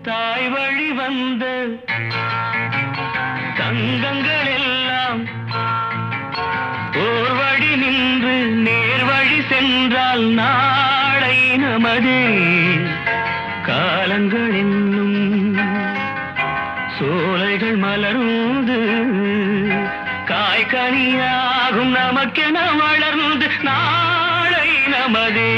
தாய் வழி வந்த தங்கங்கள் எல்லாம் ஓர் வழி நின்று நேர் வழி சென்றால் நாளை நமதே. காலங்கள் என்னும் சோலைகள் மலர்ந்து காய்கனியாகும் நமக்கென வளர்ந்து நாளை நமதே.